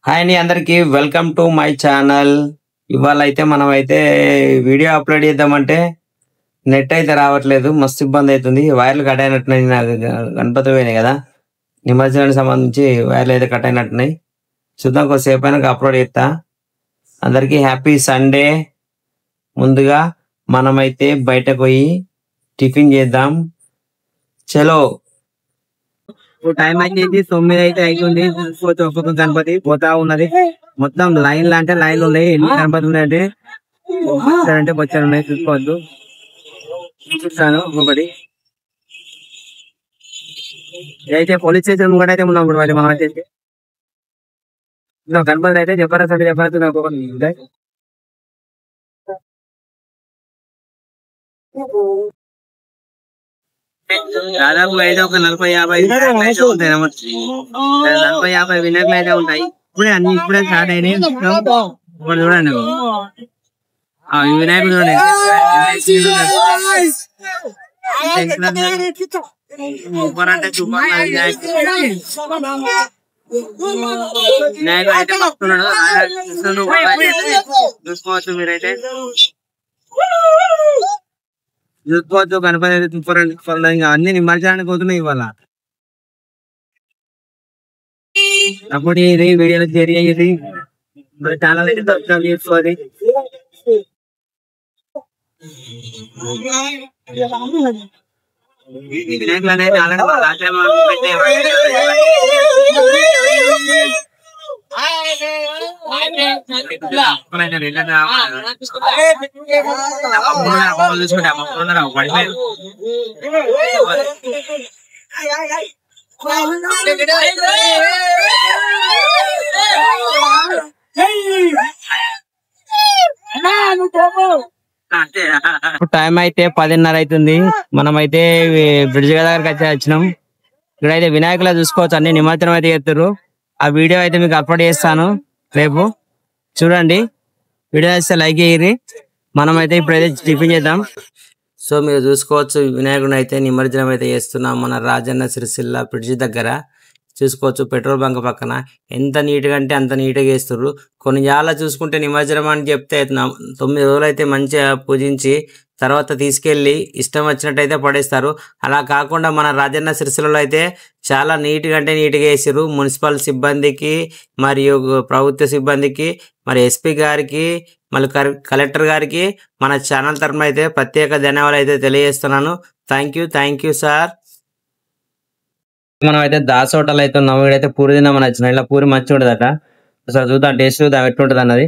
Hi అండి అందరికి welcome to my channel. ఇవాళ అయితే మనం అయితే వీడియో అప్లోడ్ చేద్దామంటే నెట్ అయితే రావట్లేదు, మస్తు ఇబ్బంది అవుతుంది. వైర్లు కట్ అయినట్టున్నాయి, నాకు గణపతి పోయినాయి కదా, నిమజ్జనానికి సంబంధించి వైర్లు అయితే కట్ అయినట్టున్నాయి. చూద్దాం, కొద్దిసేపు అయినాక అప్లోడ్ చేస్తా. అందరికీ హ్యాపీ సండే. ముందుగా మనమైతే బయటకు పోయి టిఫిన్ చేద్దాం. చలో. ఇప్పుడు టైం అయితే 9 అయితే అవుతుంది. చూసుకోవచ్చు, ఒక్కొక్క గణపతి పోతా ఉన్నది. మొత్తం లైన్లు అంటే లైన్లు ఉన్నాయి. ఎన్ని గణపతి ఉన్నాయంటే అంటే వచ్చారు ఉన్నాయి, చూసుకోవద్దు. చూస్తాను ఒక్కొక్కటి. అయితే పోలీస్ స్టేషన్ కూడా అయితే ఉన్నాం ఇప్పుడు. మనం అయితే గణపతి అయితే జబర్దస్త్ అంటే జబర్దస్త్ ఒక్కొక్కటి. దాదాపు అయితే ఒక 40-50 అయితే ఉంటాయి. 40-50 వినాయకులు అయితే ఉంటాయి. ఇప్పుడే స్టార్ట్ అయినాయి. ఇప్పుడు చూడండి, ఈ వినాయకుడు చూడండి. సూపర్ అంటే సూపర్ వినాయకుడు అయితే వస్తున్నాడు. చూసుకోవచ్చు మీరైతే, చూసుకోవచ్చు. గణపతి అయితే సూపర్ ఇంకా అన్ని నిమజ్జనానికి పోతున్నాయి ఇవాళ. అప్పుడు ఇది వీడియోలో షేర్ చేయండి, ఛానల్ అయితే సబ్స్క్రైబ్ చేసుకోవాలి. వినాయకులు అనేది టైం అయితే 10:30 అవుతుంది. మనమైతే బ్రిడ్జ్ దగ్గరికి వచ్చినాం. ఇక్కడైతే వినాయకులు చూసుకోవచ్చు, అన్ని నిమజ్జనం అయితే చేస్తారు. ఆ వీడియో అయితే మీకు అప్లోడ్ చేస్తాను రేపు, చూడండి. వీడియో అయితే లైక్ చేయరి. మనమైతే ఇప్పుడైతే టిఫిన్ చేద్దాం. సో మీరు చూసుకోవచ్చు, వినాయకుడిని అయితే నిమజ్జనం అయితే చేస్తున్నాం మన రాజన్న సిరిసిల్ల బ్రిడ్జి దగ్గర. చూసుకోవచ్చు, పెట్రోల్ బంక్ పక్కన ఎంత నీట్గా అంటే అంత నీట్గా చేస్తారు. కొన్ని జాల చూసుకుంటే నిమజ్జనం అని చెప్తే 9 రోజులు అయితే మంచిగా పూజించి తర్వాత తీసుకెళ్ళి ఇష్టం వచ్చినట్టయితే పడేస్తారు. అలా కాకుండా మన రాజన్న సిరిసిల్లలో అయితే చాలా నీట్గా అంటే నీట్గా వేసారు. మున్సిపల్ సిబ్బందికి మరియు ప్రభుత్వ సిబ్బందికి, మరి ఎస్పీ గారికి, మళ్ళీ కలెక్టర్ గారికి మన ఛానల్ తరఫున అయితే ప్రత్యేక ధన్యవాదాలు అయితే తెలియజేస్తున్నాను. Thank you sir. మనం అయితే దాస్ హోటల్ అయితే ఉన్నాము. ఇక్కడైతే పూరి తిన్నామని వచ్చిన, ఇలా పూరి మంచిగా ఉంటుందట. అసలు చూద్దాం, టేస్ట్ చూద్దాం ఎట్లుంటది అన్నది.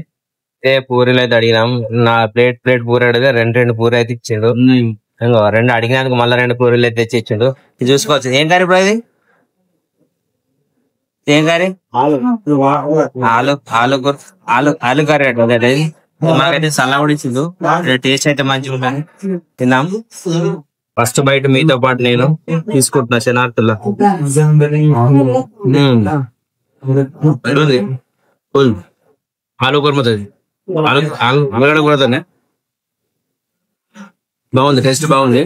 ఏ పూరీలు అయితే అడిగినాం. నా ప్లేట్ పూరి అడిగితే 2 పూరి అయితే ఇచ్చిండు. 2 అడిగినందుకు మళ్ళీ 2 పూరీలు అయితే తెచ్చి ఇచ్చిండు. ఇది చూసుకోవచ్చు. ఏం కర్రీ ఇప్పుడు అది? ఏం కర్రీ? ఆలు కర్రీ అంటే మాకైతే సల్లా కూడా ఇచ్చిండు. టేస్ట్ అయితే మంచిగా ఉంటుంది, తిన్నాం. ఫస్ట్ బయట మీతో పాటు నేను తీసుకుంటున్నా శనార్థుల్లో. ఆలు కుర్మతుంది, ఆలుగడ్డ కూడా బాగుంది, టేస్ట్ బాగుంది.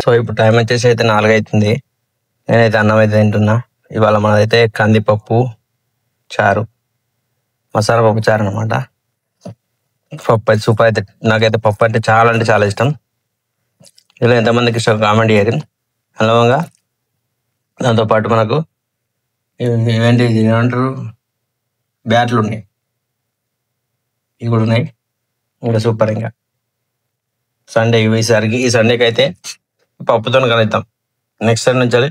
సో ఇప్పుడు టైం వచ్చేసి అయితే 4 అవుతుంది. నేనైతే అన్నం అయితే తింటున్నా. ఇవాళ మనదైతే కందిపప్పు చారు, మసాలా పప్పు చారు అనమాట. పప్పు అయితే సూపర్. అయితే నాకైతే పప్పు అంటే చాలా ఇష్టం. ఇలా ఎంతమందికి ఇష్టం కామెంట్ చేయాలి. అలాగా దాంతోపాటు మనకు ఇవేంటి ఏమంటారు, బ్యాట్లు ఉన్నాయి, ఇవి కూడా ఉన్నాయి. ఇంకా సూపర్. ఇంకా సండే ఈ సండేకి అయితే పప్పుతో కలుద్దాం. నెక్స్ట్ సండే నుంచి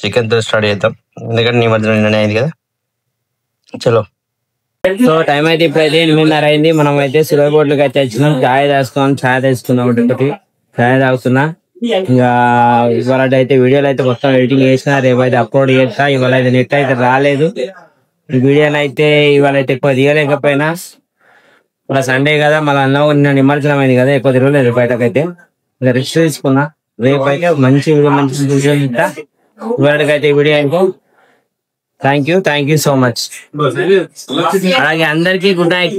చికెన్తో స్టార్ట్ చేద్దాం, ఎందుకంటే నీ మధ్యలో నిన్న అయింది కదా. చలో. సో టైం అయితే ఇప్పుడైతే 8:30 అయింది. మనం అయితే సిల్వర్ బోర్డులకి అయితే వచ్చినాం. ఛాయ్ తీసుకున్నాం ఒకటి ఛాయ్ తాగుతున్నా. ఇంకా ఇవాళ అయితే వీడియోలు అయితే మొత్తం ఎడిటింగ్ చేసిన, రేపైతే అప్లోడ్ చేస్తా. ఇవాళ అయితే నెట్ అయితే రాలేదు. ఈ వీడియోని అయితే ఇవాళ అయితే ఎక్కువ తీయలేకపోయినా, మళ్ళీ సండే కదా, మళ్ళీ అన్న నిన్న నిమజ్జనం అయింది కదా, ఎక్కువ తిరగలేదు బయటకైతే. ఇంకా రెస్ట్ తీసుకున్నా. రేపైతే మంచి వీడియో మంచి చూసా. ఇవాళకైతే వీడియో అయిపో. Thank you so much. అలాగే అందరికీ గుడ్ నైట్.